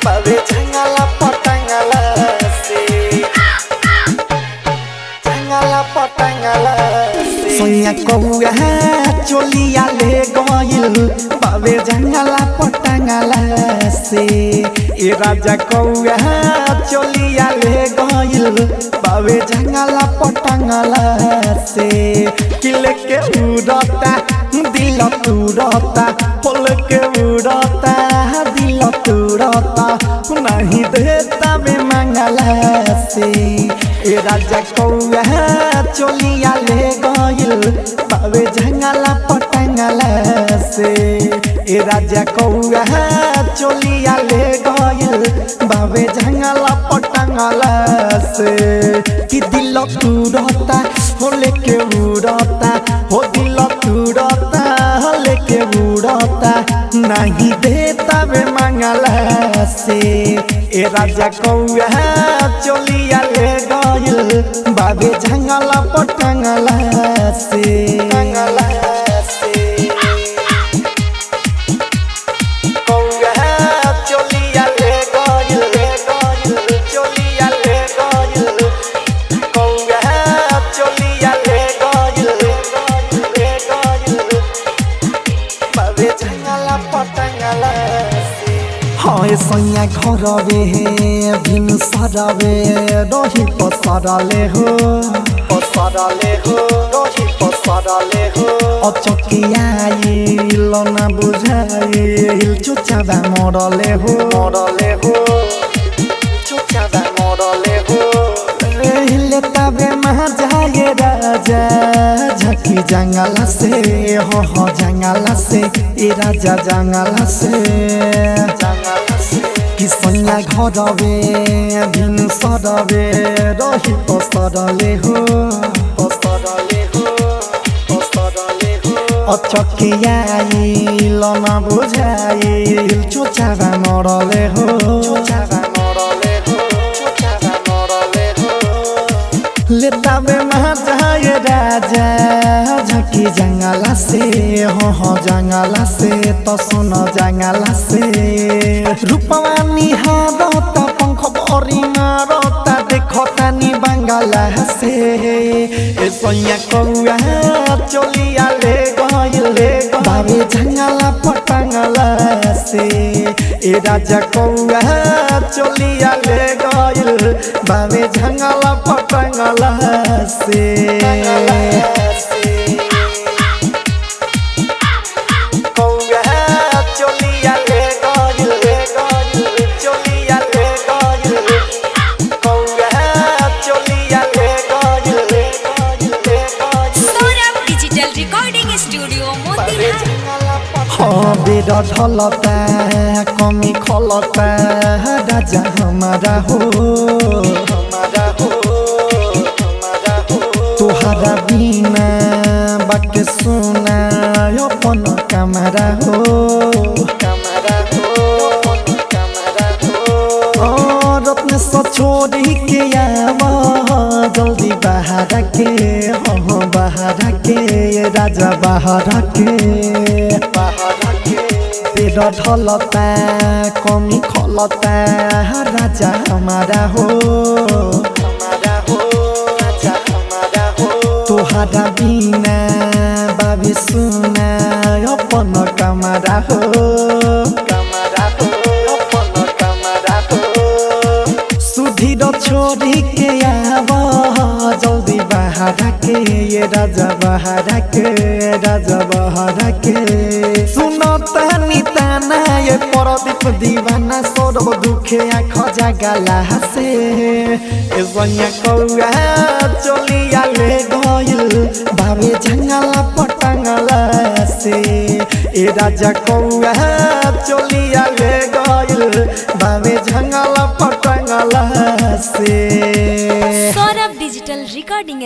बाबे जंगला पटंगला से जंगला पटंगला सोया कौआ चोलिया ले गइल बाबे जंगला पटंगला से ए राजा कौआ चोलिया ले गइल बाबे जंगला पटंगला से किले के उड़ता दिल तुरता फल के उड़ता दिल तुरता नहीं देता बे मंगला से ए राजा कौआ चोलिया ले गइल बाबे जंगला पटंगला से ए राजा कौआ चोलिया ले गइल बाबे जंगला पटंगला से कि दिल तुरता हो लेके उड़ता हो दिल तुरता लेके उड़ता नहीं देता बे मंगला से ए राजा कौआ चोलिया ले गइल बाबे जंगला पटंगला से जंगला से कौआ चोलिया ले गइल चोलिया ले गइल कौआ चोलिया ले गइल बाबे जंगला पटंगला से हाय सैया घरवे भिन सरवे रही पसरले हो रही पसरले हो अचकियाइल न बुझाइल चुचाबा मरले हो चुचाबा मरले हो ले तबे महाजाए राजा झकी जंगला से हो जंगला से ए राजा जंगला से कि सैया घरवे भिन सरवे रही पसरले हो अचकियाइल न बुझाइल चुचाबा मरले हो ले तबे महाजाए राजा झकी जंगला से हो जंगला से तो सुन जंगला से रूपवा निहारता पंख भरी मारता देखता नी बंगला से ए सैया कौआ चोलिया ले गइल बाबे जंगला पटंगला से ए राजा कौआ चोलिया ले गइल बाबे जंगला पटंगला से कौआ चोलिया ले गइल चोलिया ले गइल कौआ चोलिया ले गइल Saurabh digital recording studio Motihari हाँ बेरा ढलता कमी खलता राजा हमारा हो तुहरा बिना बाके सुना अपन कमरा हो रत्न छोड़ी के आवा जल्दी बाहर के हो बाहर के राजा बाहर के पेड़ ढलता कमी खलता राजा हमारा हो तुहरा बिना बाबी सुना अपन कमरा हो सुधीर छोड़ी के आवा जल्दी बाहर के ये राजा बाहर के सुनता निताना ये परदीप दीवाना सौरभ दुखे आँख जगला से ए सैया कौआ चोलिया ले गइल बाबे जंगला पटंगला से ए राजा कौआ चोलिया ले गइल बाबे जंगला पटंगला से सौरभ डिजिटल रिकॉर्डिंग